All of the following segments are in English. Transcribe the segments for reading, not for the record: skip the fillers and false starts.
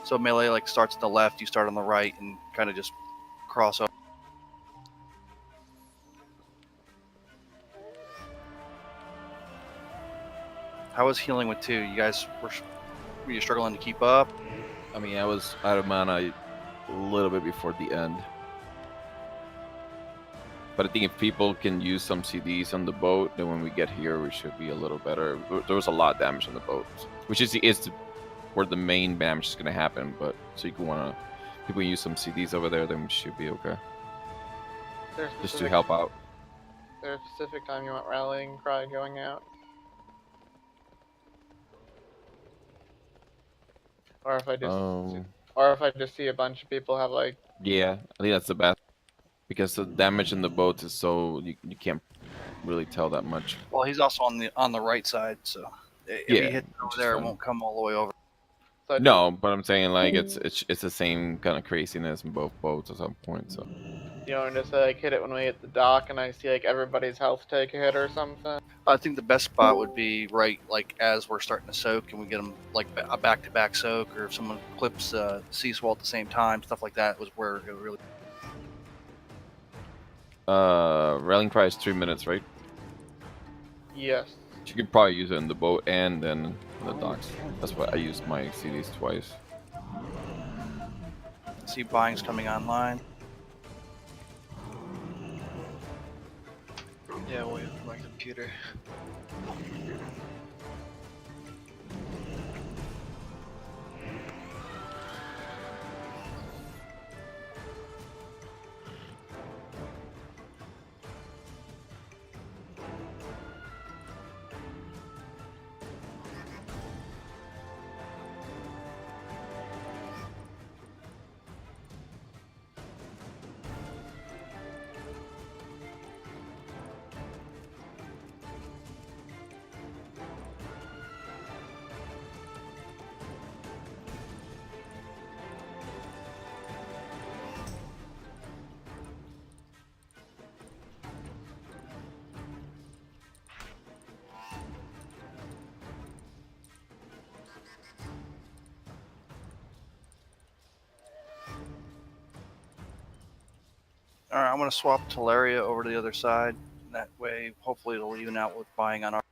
So melee like starts at the left, you start on the right, and kind of just cross over. How was healing with 2? You guys were you struggling to keep up? I mean, I was out of mana a little bit before the end. But I think if people can use some CDs on the boat, then when we get here, we should be a little better. There was a lot of damage on the boat, which is where the main damage is going to happen. But so you can people can use some CDs over there, then we should be okay. Just to help out. Is there a specific time you want rallying cry going out? Or if I just see a bunch of people have like... Yeah, I think that's the best. Because the damage in the boat is so you can't really tell that much. Well, he's also on the right side, so if he hits over there, it won't come all the way over. So no, but I'm saying like it's the same kind of craziness in both boats at some point. So you want to say like hit it when we hit the dock and I see like everybody's health take a hit or something? I think the best spot would be right like as we're starting to soak, and we get them like a back-to-back soak, or if someone clips sea swell at the same time, stuff like that was where it really. rallying cry is 3 minutes, right? Yes. You could probably use it in the boat and then in the docks. That's why I used my CDs twice. See buying's coming online. Yeah, wait for my computer. All right, I'm going to swap Teleria over to the other side. That way, hopefully, it'll even out with buying on our.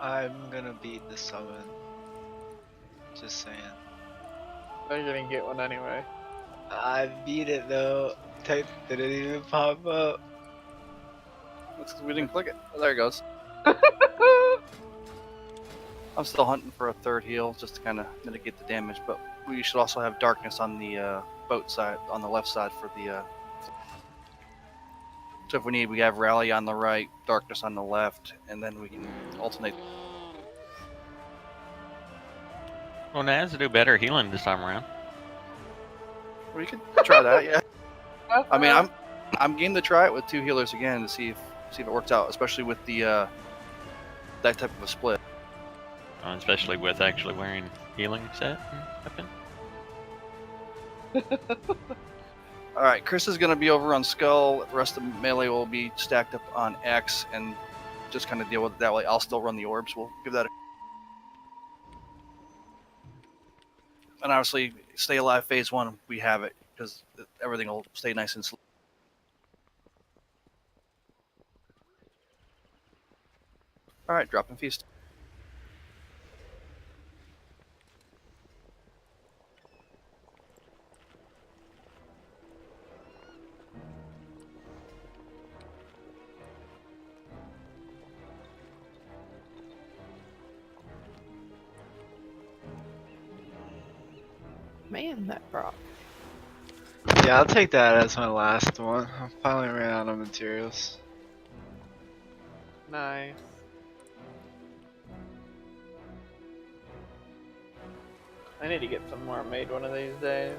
I'm gonna beat the summon. Just saying. They're gonna get one anyway. I beat it though. Type didn't even pop up. That's because we didn't click it. Oh, there it goes. I'm still hunting for a third heal just to kind of mitigate the damage, but we should also have darkness on the boat side, on the left side for the. So if we need, we have rally on the right, darkness on the left, and then we can alternate. Well, Naz do better healing this time around. We could try that, yeah. I mean, I'm game to try it with 2 healers again to see if it works out, especially with the that type of a split. Especially with actually wearing healing set weapon. All right, Chris is going to be over on Skull. The rest of melee will be stacked up on X, and just kind of deal with it that way. I'll still run the orbs. We'll give that a... And obviously, stay alive phase 1, we have it, because everything will stay nice and slow. All right, drop and feast. Man, that Brock. Yeah, I'll take that as my last one. I finally ran out of materials. Nice. I need to get some more made one of these days.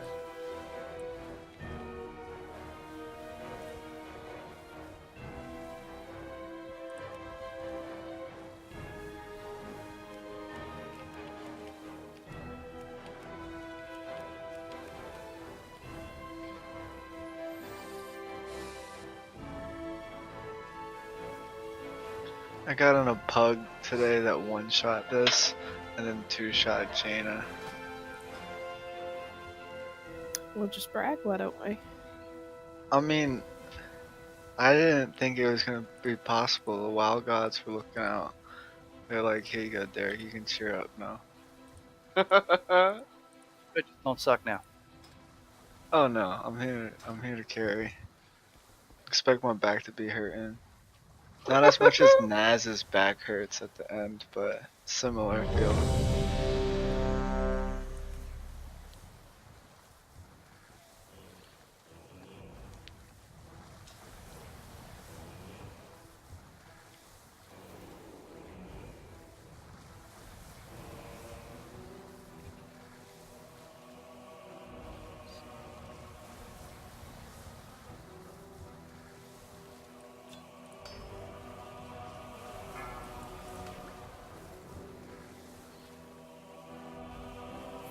I got on a pug today that one-shot this, and then two-shot Jaina. We'll just brag, why don't we? I mean, I didn't think it was gonna be possible. The wild gods were looking out. They're like, here you go, Derek, you can cheer up now. Bitches don't suck now. Oh no, I'm here to carry. Expect my back to be hurting. Not as much as Naz's back hurts at the end, but similar feel.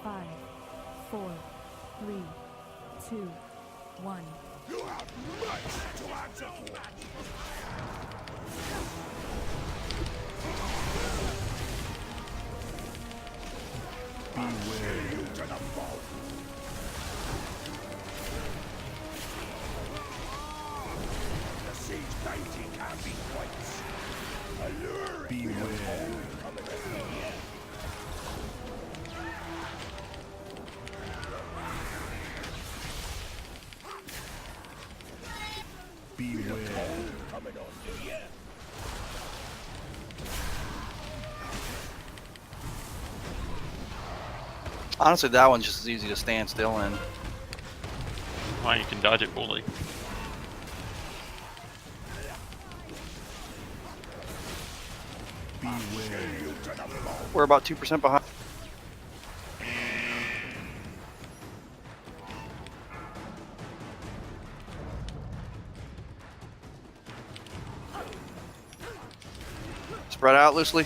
Five, 4, 3, 2, 1. Honestly, that one's just as easy to stand still in. Why you can dodge it fully. We're about 2% behind. Spread out loosely.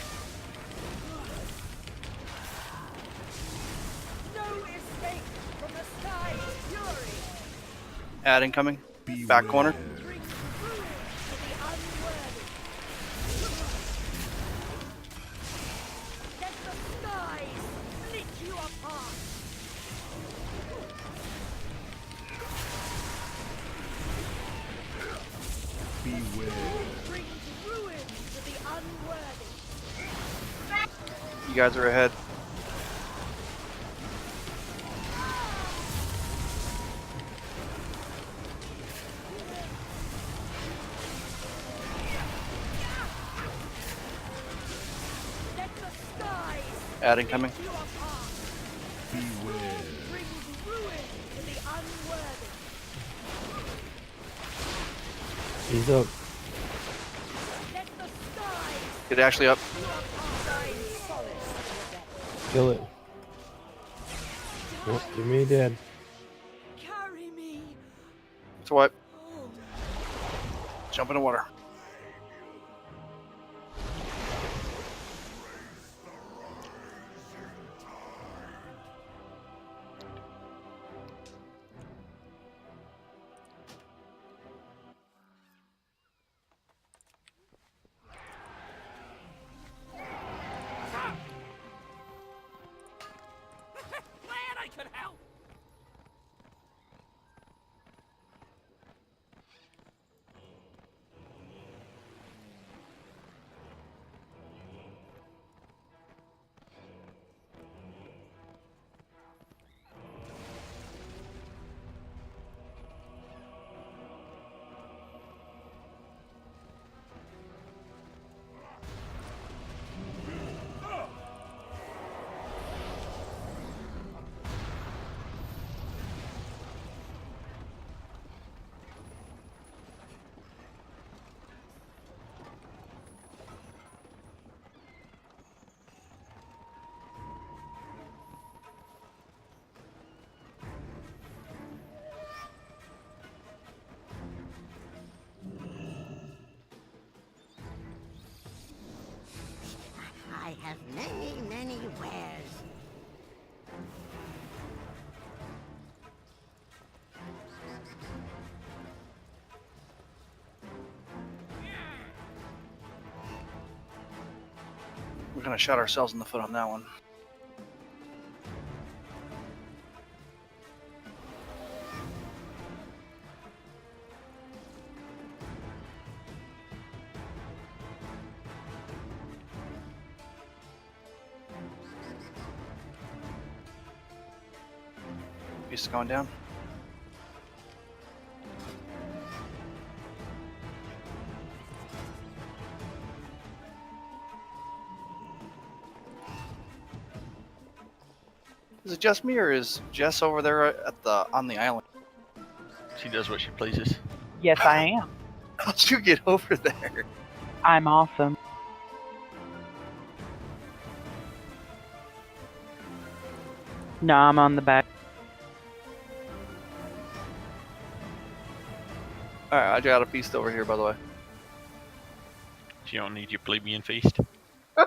Add incoming. Back corner. You guys are ahead. Add incoming. He's up. Get Ashley up. Kill it. Oh, give me dead. Carry me. So what? Jump in the water. I have many, many wares. We're gonna shot ourselves in the foot on that one. Piece going down. Is it just me, or is Jess over there at on the island? She does what she pleases. Yes, I am. How'd you get over there? I'm awesome. No, I'm on the back. Alright, I got a feast over here, by the way. She don't need your plebeian feast. I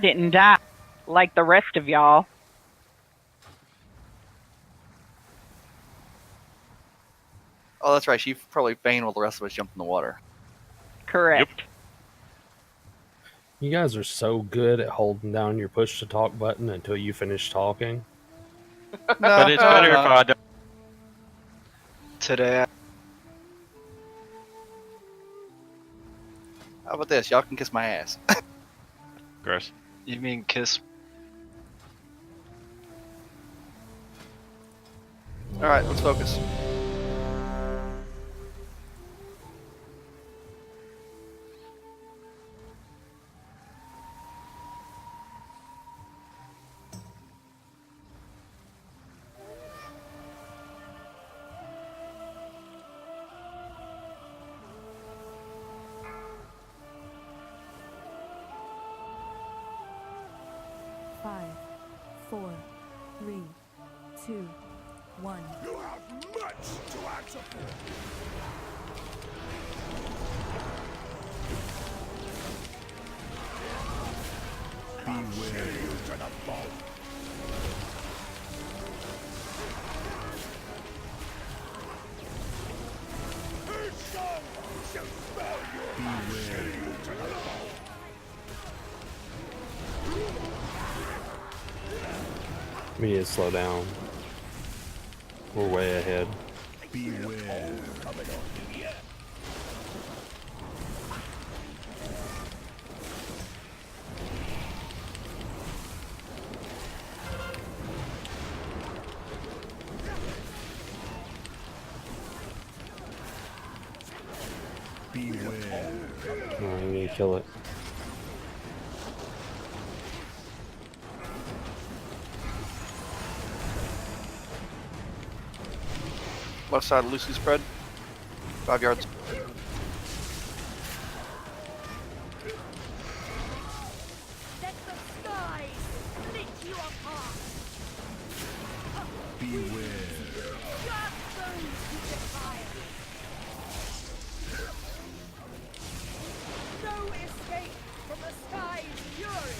didn't die like the rest of y'all. Oh, that's right. She probably fainted while the rest of us jumped in the water. Correct. Yep. You guys are so good at holding down your push to talk button until you finish talking. But it's better if I don't. Today, How about this? Y'all can kiss my ass. Gross. you mean kiss? Alright, let's focus. Five, 4, 3, 2, 1. You have much to answer for. Beware you to the bone. His song shall spell you. Beware you to the bone. We need to slow down. We're way ahead. Beware. Coming on you. Beware. No, I need to kill it. Left side loosely spread. 5 yards. Let the skies split you apart. Beware. Just those who defy us. No escape from the sky's fury.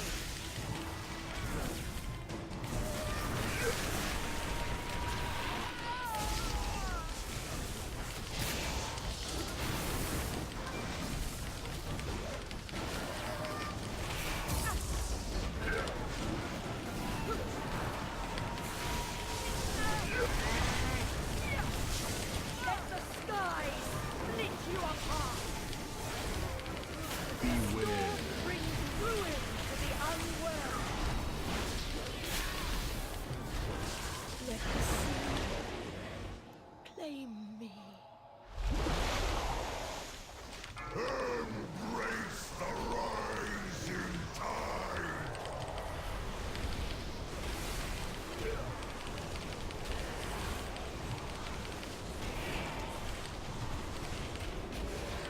Let the skies split you apart. Beware. Bring ruin to the unworthy. Let the sea claim me. Embrace the rising tide.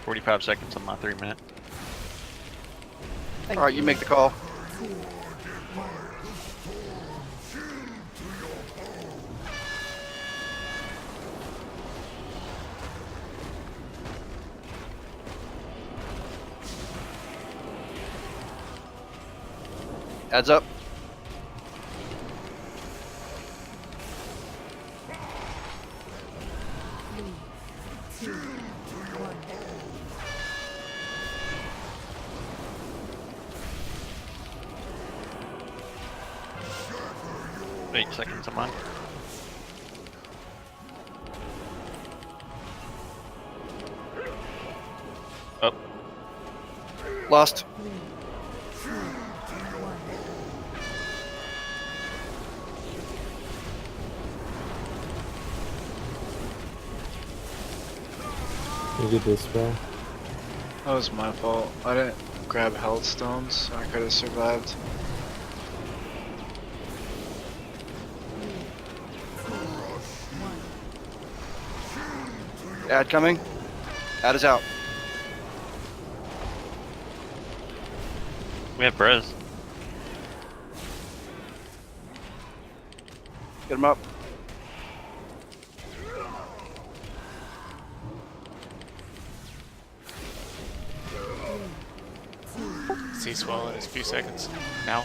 45 seconds on my 3-minute. Alright, you make the call. Adds up. Eight seconds on mine. Oh. Lost. You get this spell. That was my fault. I didn't grab health stones, so I could have survived. Ad coming. Ad is out. We have Brez. Get him up. See swell in a few seconds. Now.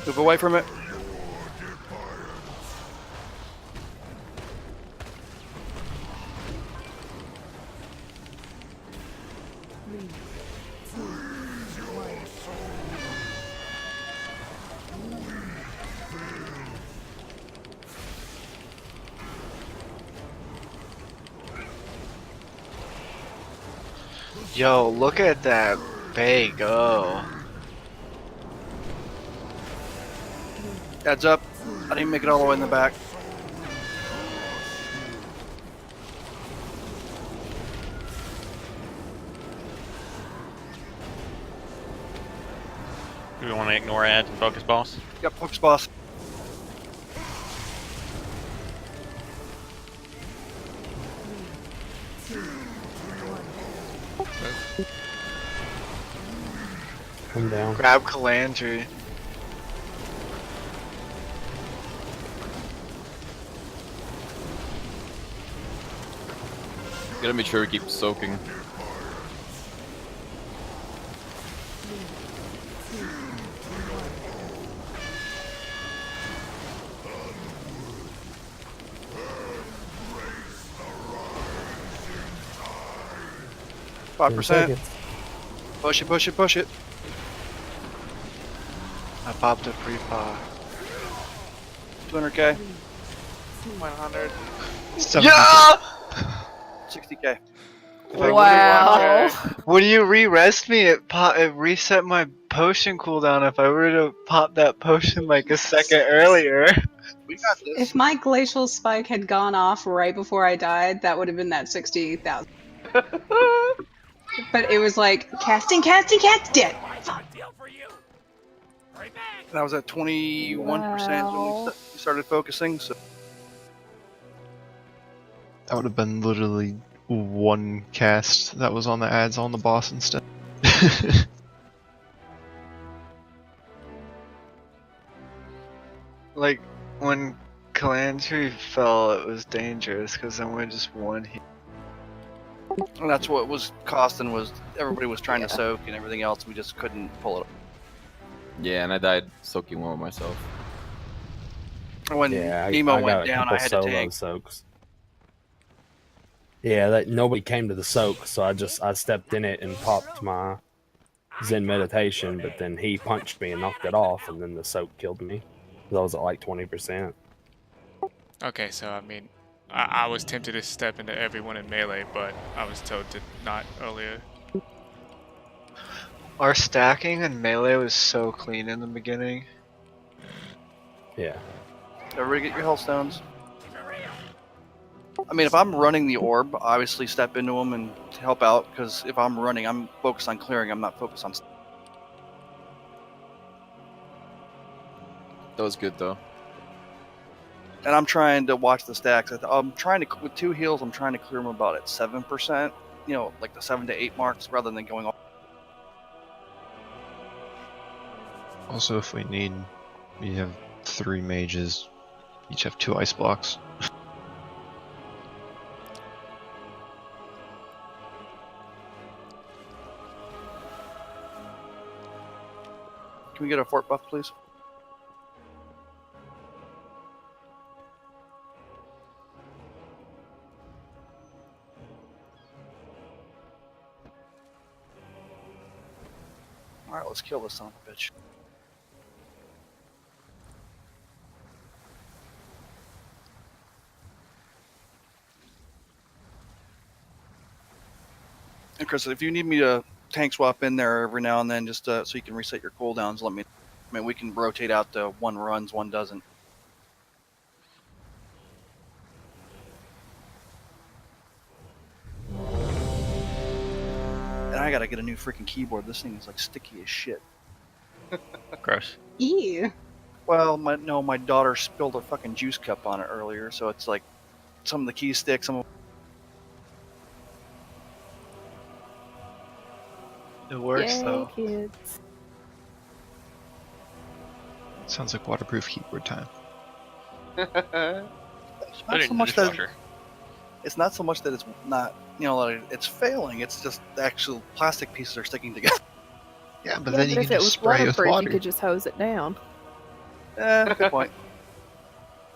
Move away from it. Yo, look at that bay go. Adds up. I didn't make it all the way in the back. Do we want to ignore ads and focus boss? Yep, focus boss. Come down. Grab Calandry. Gotta make sure we keep soaking. Five percent. Push it, push it, push it. I popped a pre-pop. 200k. 100. Yeah! 60k. Wow. When you re-rest me, it reset my potion cooldown. If I were to pop that potion like a second earlier. We got this. If my glacial spike had gone off right before I died, that would have been that 60,000. But it was like, casting, dead. Fuck. And I was at 21% when we started focusing, so. That would have been literally one cast that was on the ads on the boss instead. Like, when Calandry fell, it was dangerous, because then we just won here. And that's what was costing, was everybody was trying to soak and everything else, we just couldn't pull it up. Yeah, and I died soaking one with myself. And when Nemo went down, I had to tank. Soaks. Yeah, that nobody came to the soak, so I stepped in it and popped my Zen meditation, but then he punched me and knocked it off, and then the soak killed me. I was at like 20%. Okay, so I mean, I was tempted to step into everyone in melee, but I was told to not earlier. Our stacking and melee was so clean in the beginning. Yeah. Everybody get your health stones. I mean, if I'm running the orb, obviously step into them and help out, because if I'm running, I'm focused on clearing, I'm not focused on... That was good though. And I'm trying to watch the stacks. I'm trying to, with 2 heals, I'm trying to clear them about at 7%, you know, like the 7 to 8 marks, rather than going all... Also, if we need, we have 3 mages, each have 2 ice blocks. can we get a fort buff, please? Alright, let's kill this son of a bitch. And Chris, if you need me to tank swap in there every now and then, just so you can reset your cooldowns, let me. I mean, we can rotate out the one runs, one doesn't. And I gotta get a new freaking keyboard. This thing is like sticky as shit. Gross. Ew. Well, my daughter spilled a fucking juice cup on it earlier, so it's like some of the keys stick, some of. It works Yay, though. kids. Sounds like waterproof keyboard time. It's Put not it so in the much that dishwasher. it's not so much that it's not, like it's failing. It's just the actual plastic pieces are sticking together. Yeah, but Yeah, then but you if can it just was spray it with waterproof, water. you could just hose it down. Good point.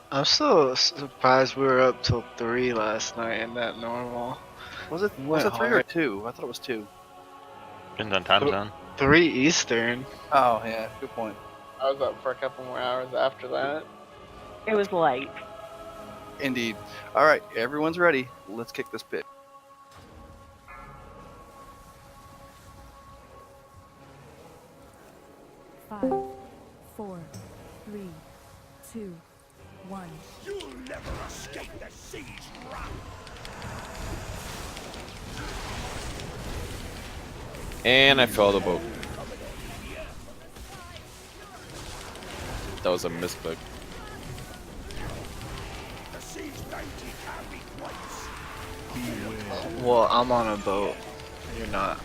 I'm still surprised we were up till 3 last night and that normal. Was it Went 3 or hard. 2? I thought it was 2. Depends on time zone. 3 Eastern. Oh yeah, good point. I was up for a couple more hours after that. It was late. Indeed. All right, everyone's ready. Let's kick this pit. Five, 4, 3, 2, 1. You'll never escape the siege trap. And I fell the boat. That was a misclick. The siege bounty can be twice. Well, I'm on a boat. You're not.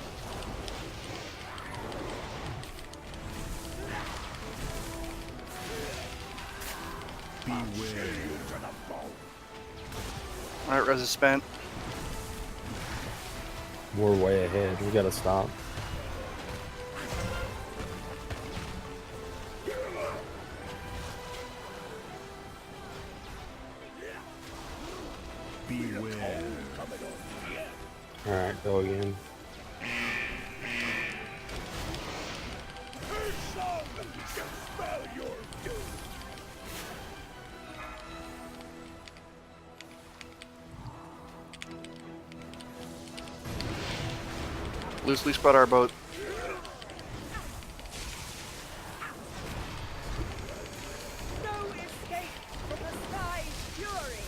All right, res is spent. We're way ahead. We gotta stop. Beware. Alright, go again. Spell your doom. Loosely spread our boat. No escape from the sky's fury.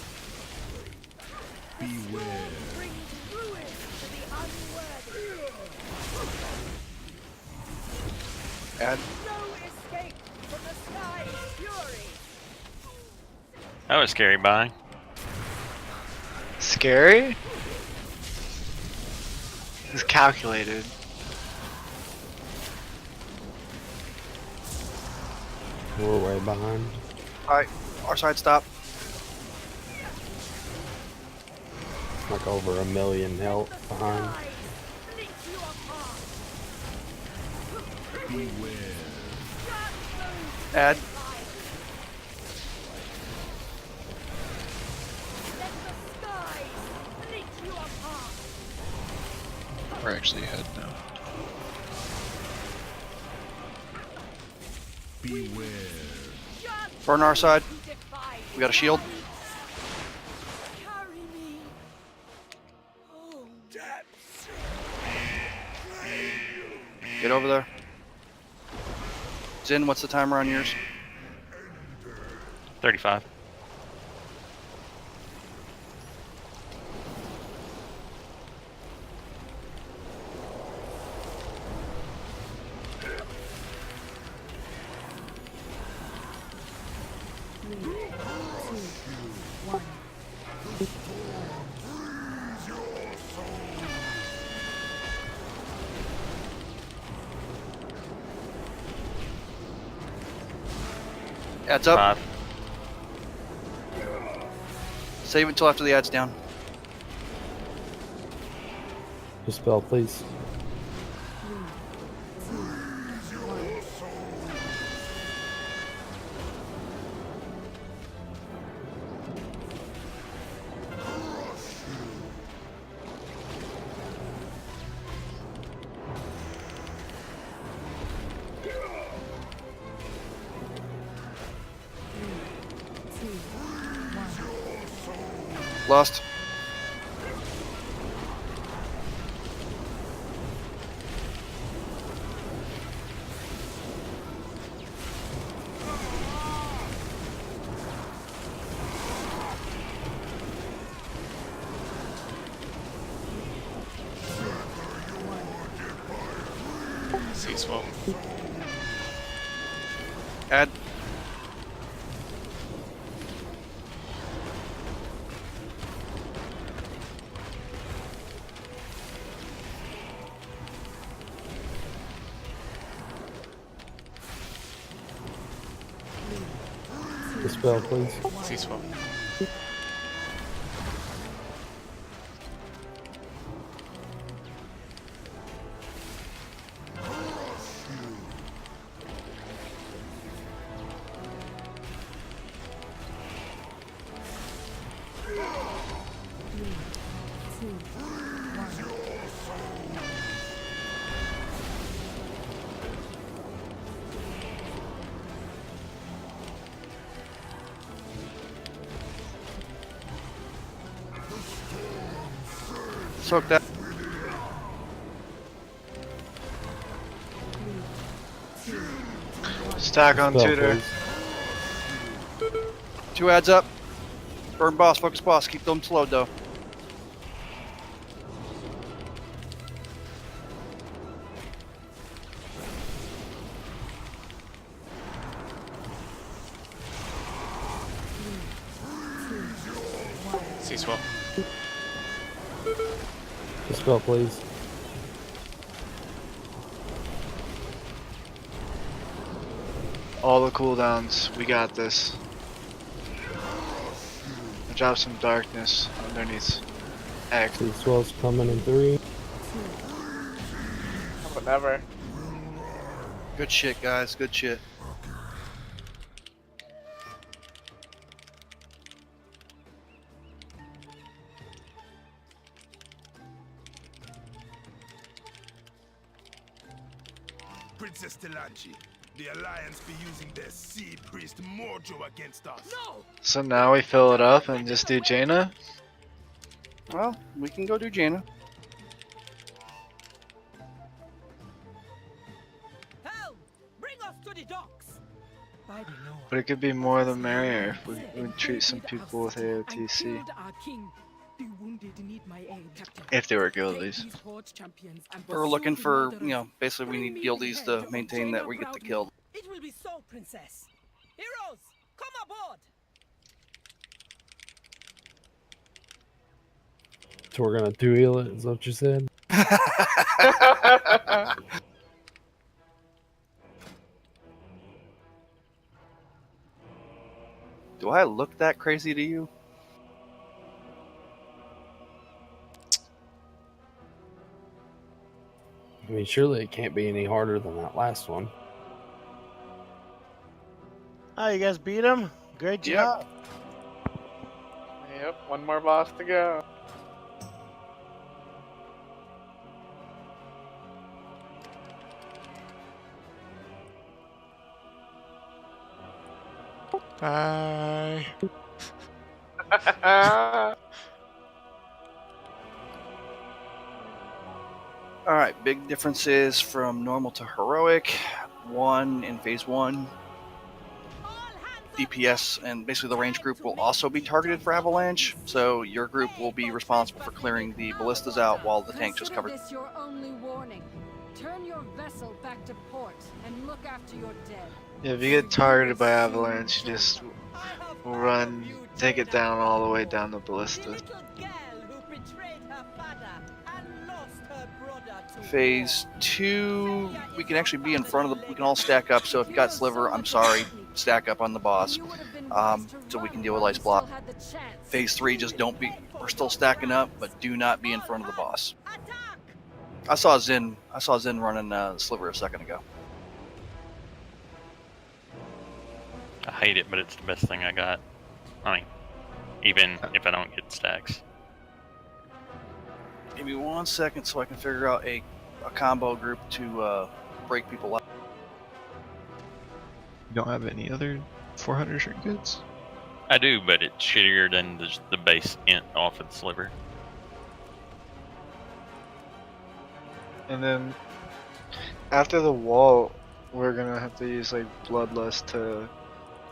Beware. Brings ruin to the unworthy. Add. No escape from the sky's fury. That was scary buying. Scary? It's calculated. We're way behind. All right, our side stop. Like over 1 million health behind. Split you apart. Beware. Add. Let the skies split you apart. We're actually ahead now. Beware. Burn our side. We got a shield. Carry me. Oh, Depths. Get over there. Zin, what's the timer on yours? 35. Adds up. 5. Save it until after the ad's down. Dispel, please. Lost. Sea swap. Add. Dispel, please. Sea swap. Soak that. Stack on Dispel, tutor. please. 2 adds up. Burn boss, focus boss. Keep them slowed though. Sea swap. Dispel, please. All the cooldowns. We got this. I'll drop some darkness underneath X. Sea swell's coming in 3. Whatever. Good shit, guys. Good shit. Princess Telanchi, the Alliance be using their Sea Priest Mojo against us. No! So now we fill it up and just do Jaina? Well, we can go do Jaina. Helm! Bring us to the docks! By the Lord. But it could be more the merrier if we treat some people with AOTC. Our king. The wounded need my aid, Captain. If they were guildies. We're looking for, you know, basically we need guildies to maintain that we get the kill. It will be so, Princess. Heroes, come aboard! So we're gonna two-heal it, is that what you said? Do I look that crazy to you? I mean, surely it can't be any harder than that last one. Oh, you guys beat him? Great job. Yep, one more boss to go. Bye. Alright, big differences from normal to heroic. 1 in phase 1. DPS and basically the range group will also be targeted for avalanche, so your group will be responsible for clearing the ballistas out while the tank just covers. This your only warning. Turn your vessel back to port and look after your dead. Yeah, if you get targeted by avalanche, you just run, take it down all the way down the ballista. Phase 2, we can actually be in front of the, we can all stack up, so if you got Sliver, I'm sorry, stack up on the boss, so we can deal with Ice Block. Phase 3, just don't be, we're still stacking up, but do not be in front of the boss. I saw Zen running Sliver a second ago. I hate it, but it's the best thing I got. I mean, even if I don't get stacks. Give me 1 second so I can figure out a combo group to break people up. You don't have any other 400 shirt goods? I do, but it's shittier than the base int off of the sliver. And then after the wall, we're gonna have to use like Bloodlust to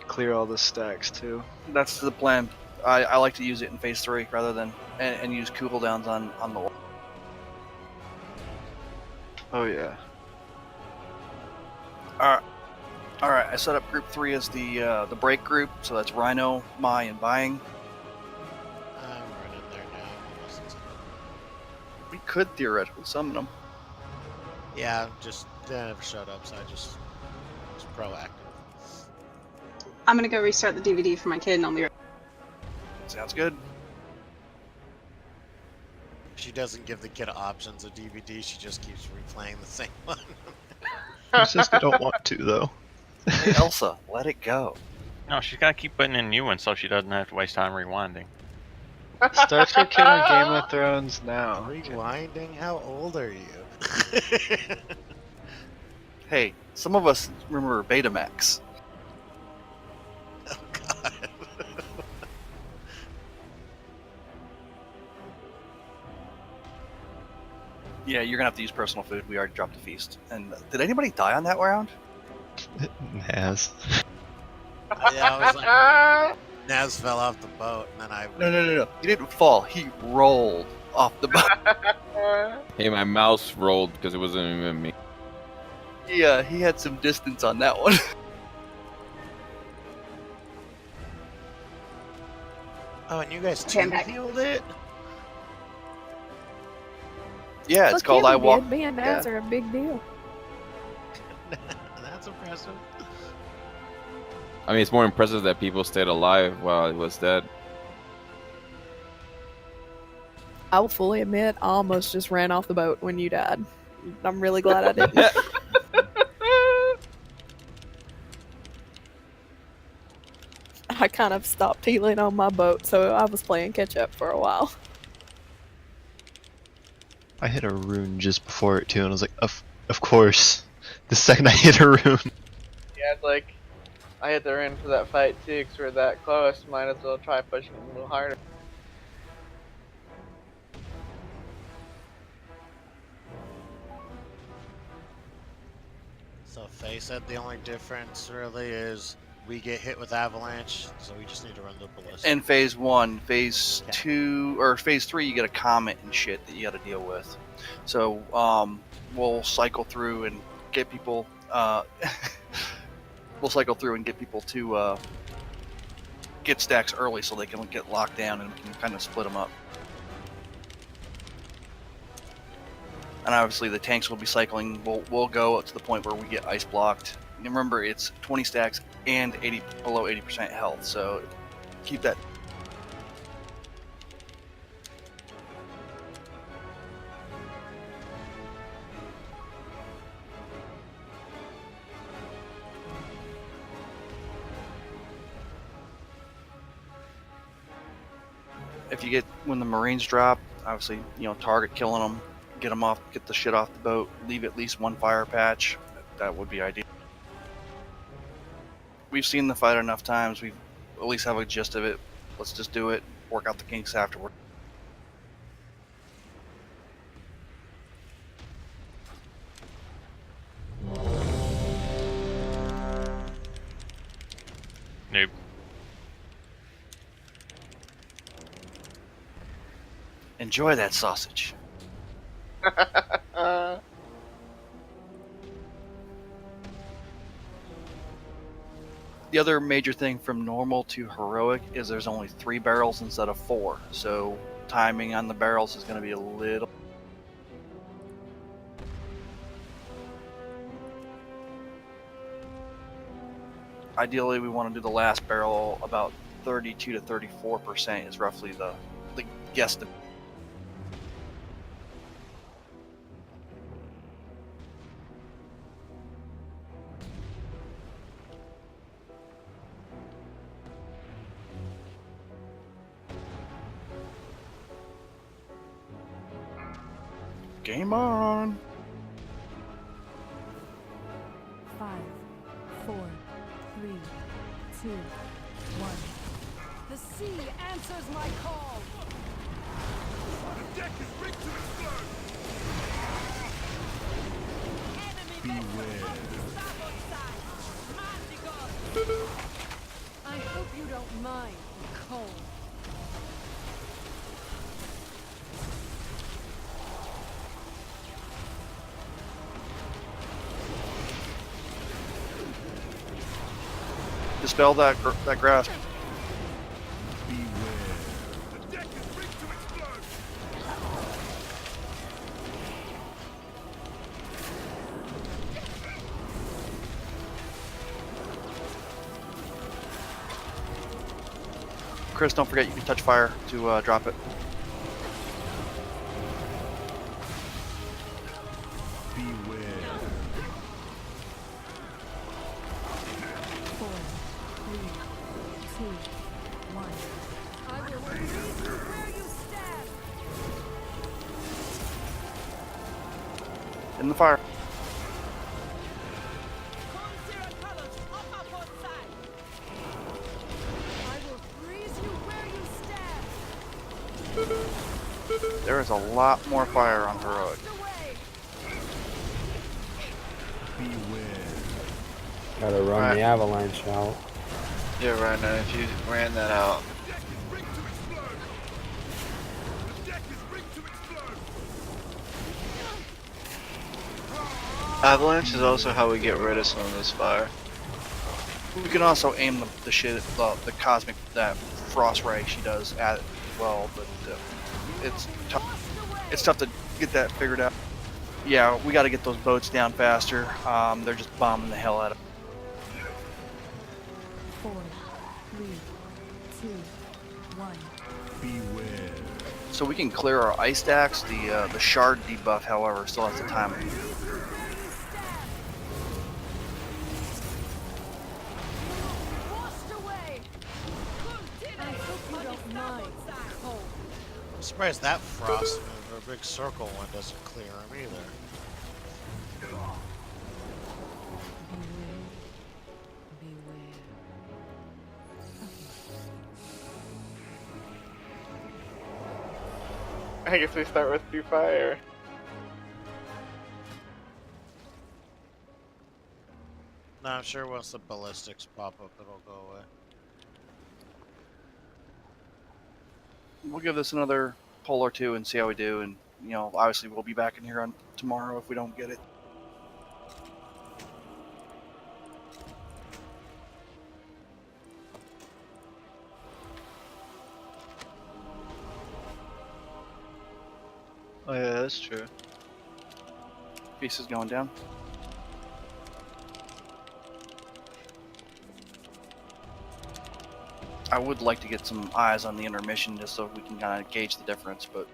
clear all the stacks too. That's the plan. I like to use it in phase 3 rather than and use cooldowns on the wall. Oh yeah. All right. I set up group 3 as the break group, so that's Rhino, Mai, and Buying. I'm running there now. We could theoretically summon them. Yeah, just they never showed up, so I just was proactive. I'm gonna go restart the DVD for my kid and I'll be right. Sounds good. She doesn't give the kid options of DVD. She just keeps replaying the same one. Who says they don't want to though? Hey, Elsa, let it go. No, she's gotta keep putting in new ones so she doesn't have to waste time rewinding. Start your kid on Game of Thrones now. Rewinding? How old are you? Hey, some of us remember Betamax. Oh god. Yeah, you're gonna have to use personal food. We already dropped a feast. And did anybody die on that round? Naz. Yeah, I was like, Naz fell off the boat, and then I. No. He didn't fall. He rolled off the boat. Hey, my mouse rolled because it wasn't even me. Yeah, he had some distance on that one. Oh, and you guys Okay, I'm two back. healed it? Yeah, it's Fuck called yeah, I we Walk. did. Me and Naz are a big deal. That's impressive. I mean, it's more impressive that people stayed alive while I was dead. I will fully admit, I almost just ran off the boat when you died. I'm really glad I didn't. I kind of stopped healing on my boat, so I was playing catch up for a while. I hit a rune just before it too, and I was like, of course. The second I hit a rune. Yeah, it's like I had to run for that fight too, because we're that close. Might as well try pushing a little harder. So Faye said the only difference really is we get hit with avalanche, so we just need to run the ballista. In phase 1, phase 2, or phase 3, you get a comet and shit that you got to deal with. So we'll cycle through and get people. We'll cycle through and get people to get stacks early so they can get locked down and we can kind of split them up. And obviously the tanks will be cycling. We'll go up to the point where we get ice blocked. And remember, it's 20 stacks and below 80% health, so keep that. If you get, when the Marines drop, obviously, target killing them, get them off, get the shit off the boat, leave at least one fire patch. That would be ideal. We've seen the fight enough times. We at least have a gist of it. Let's just do it. Work out the kinks afterward. Nope. Enjoy that sausage. The other major thing from normal to heroic is there's only 3 barrels instead of 4, so timing on the barrels is going to be a little. Ideally, we want to do the last barrel about 32 to 34% is roughly the guesstimate. Game on! 5, 4, 3, 2, 1. The sea answers my call. The deck is rigged to explode. Beware. I hope you don't mind the cold. Dispel that grasp. The deck is rigged to explode. Chris, don't forget you can touch fire to drop it. Beware. 4, 3, 2, 1. I will freeze you where you stand. In the fire. I will freeze you where you stand. There is a lot more fire on heroic. Gotta run Right. the avalanche out. Yeah, right now, if you ran that out. Avalanche is also how we get rid of some of this fire. We can also aim the shit, the cosmic, that frost ray she does at it as well, but it's tough. It's tough to get that figured out. Yeah, we got to get those boats down faster. They're just bombing the hell out of. 4, 3, 2, 1. Beware. So we can clear our ice stacks. The shard debuff, however, still has the time. I'm surprised that frost move or big circle one doesn't clear him either. I guess we start with 2 fire. No, I'm sure once the ballistics pop up, it'll go away. We'll give this another pull or two and see how we do. And you know, obviously we'll be back in here on tomorrow if we don't get it. Oh yeah, that's true. Pieces going down. I would like to get some eyes on the intermission just so we can kind of gauge the difference, but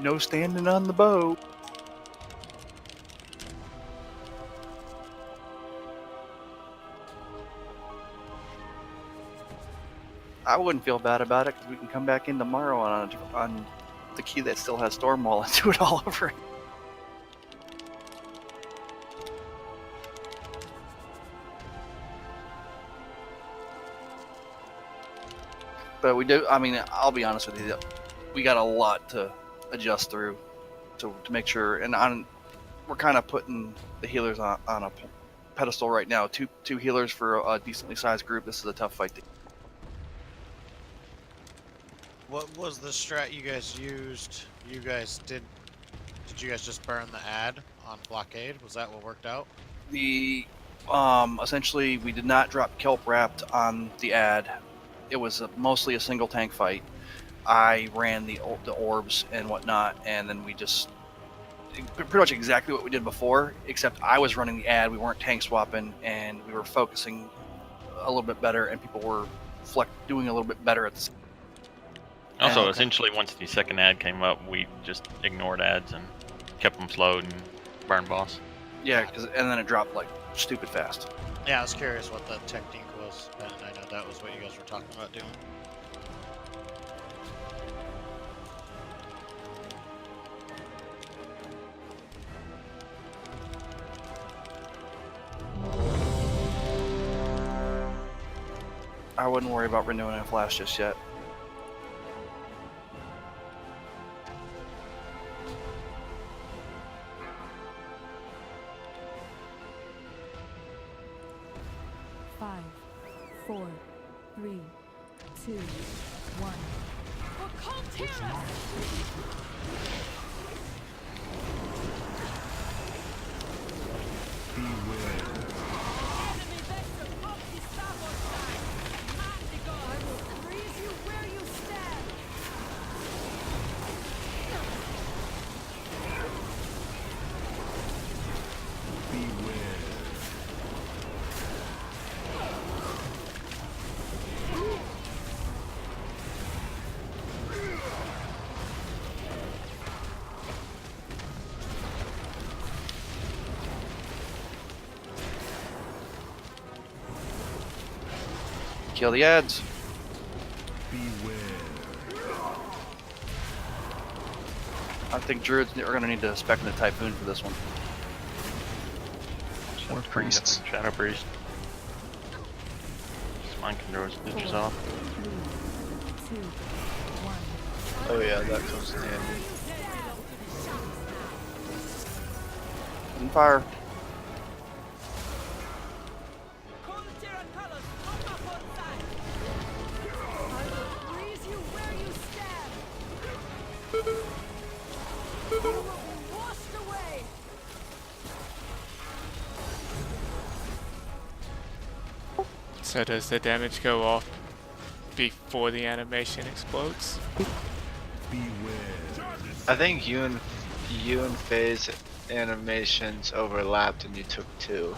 no standing on the boat. I wouldn't feel bad about it because we can come back in tomorrow on the key that still has storm wall and do it all over again. But we do, I mean, I'll be honest with you, we got a lot to adjust through to make sure, and we're kind of putting the healers on a pedestal right now. Two healers for a decently sized group. This is a tough fight. What was the strat you guys used? You guys did you guys just burn the ad on blockade? Was that what worked out? The essentially we did not drop kelp wrapped on the ad. It was mostly a single tank fight. I ran the orbs and whatnot, and then we just pretty much exactly what we did before, except I was running the ad. We weren't tank swapping, and we were focusing a little bit better, and people were doing a little bit better at the same. Also, essentially, once the second ad came up, we just ignored ads and kept them slowed and burned boss. Yeah, and then it dropped like stupid fast. Yeah, I was curious what the technique was, and I know that was what you guys were talking about doing. I wouldn't worry about renewing a flash just yet. Five, 4, 3, 2, 1. For Coltera! Kill the ads. I think druids are gonna need to spec in the typhoon for this one. Or priests. Shadow priest. Mine can throw his ninjas off. Oh yeah, that comes in handy. And fire. So does the damage go off before the animation explodes? I think you and Faye's animations overlapped and you took 2.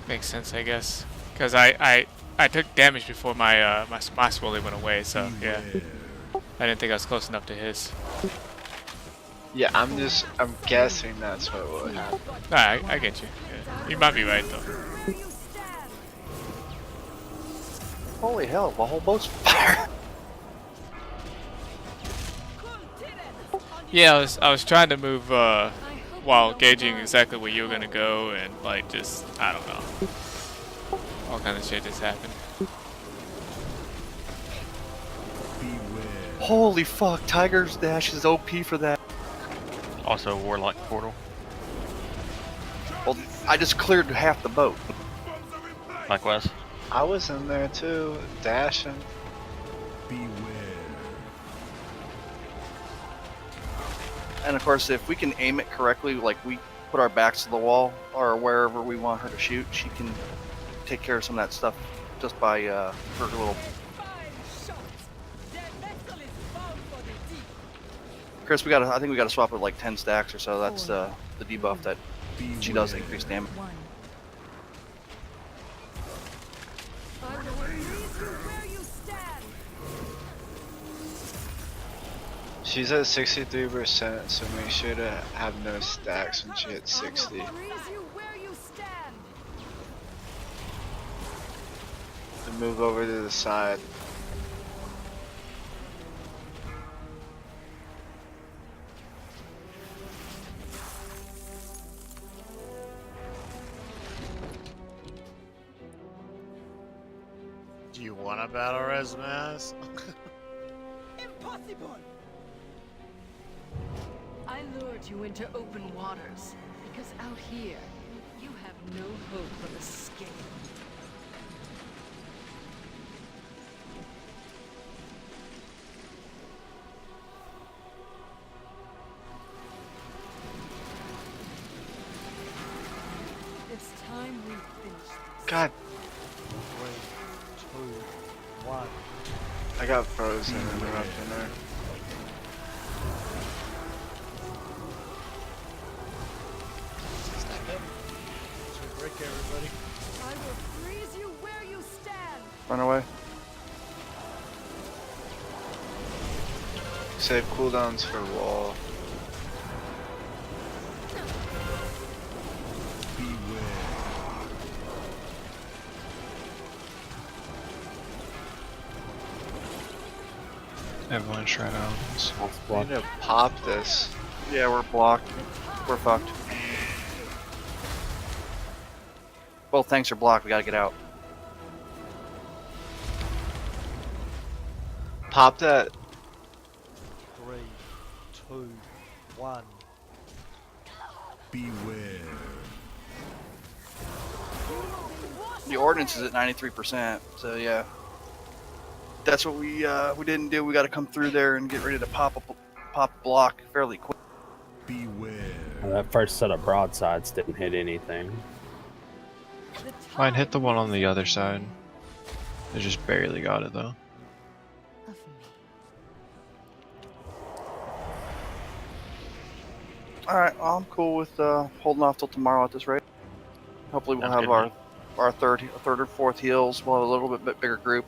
Makes sense, I guess. Cause I took damage before my my swirly went away, so yeah. I didn't think I was close enough to his. Yeah, I'm guessing that's what would happen. Nah, I get you. Yeah. You might be right though. Holy hell, the whole boat's fire. Yeah, I was trying to move while gauging exactly where you were gonna go, and like just I don't know, all kind of shit just happened. Holy fuck, Tiger's Dash is OP for that. Also, Warlock Portal. Well, I just cleared half the boat. Likewise. I was in there too, dashing. And of course, if we can aim it correctly, like we put our backs to the wall or wherever we want her to shoot, she can take care of some of that stuff just by her little. Chris, I think we got to swap it like 10 stacks or so. That's the debuff that she does increase damage. She's at 63%, so make sure to have no stacks when she hits 60. And move over to the side. Do you want to battle Resmaz? Impossible! I lured you into open waters, because out here, you have no hope of escape. It's time we finish this. God. 3, 2, 1. I got frozen interrupting her. Break everybody. I will freeze you where you stand. Run away. Save cooldowns for wall. Avalanche right out. We need to pop this. Yeah, we're blocked. We're fucked. Both tanks are blocked. We gotta get out. Pop that. 3, 2, 1. Beware. The ordnance is at 93%. So yeah, that's what we didn't do. We got to come through there and get ready to pop block fairly quick. Beware. That first set of broadsides didn't hit anything. Fine, hit the one on the other side. They just barely got it though. All right, well, I'm cool with holding off till tomorrow at this rate. Hopefully, we'll Sounds have good, our third or fourth heals. We'll have a little bit bigger group.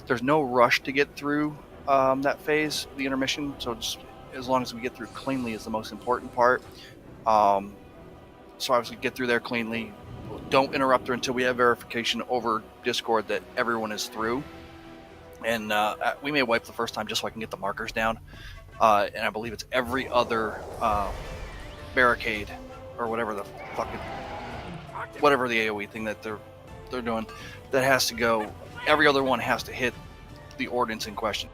There's no rush to get through that phase, the intermission. So just as long as we get through cleanly is the most important part. So obviously, get through there cleanly. Don't interrupt her until we have verification over Discord that everyone is through. And we may wipe the first time just so I can get the markers down. And I believe it's every other barricade or whatever the fucking whatever the AoE thing that they're doing that has to go. Every other one has to hit the ordnance in question.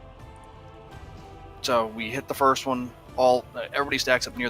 So we hit the first one. Everybody stacks up near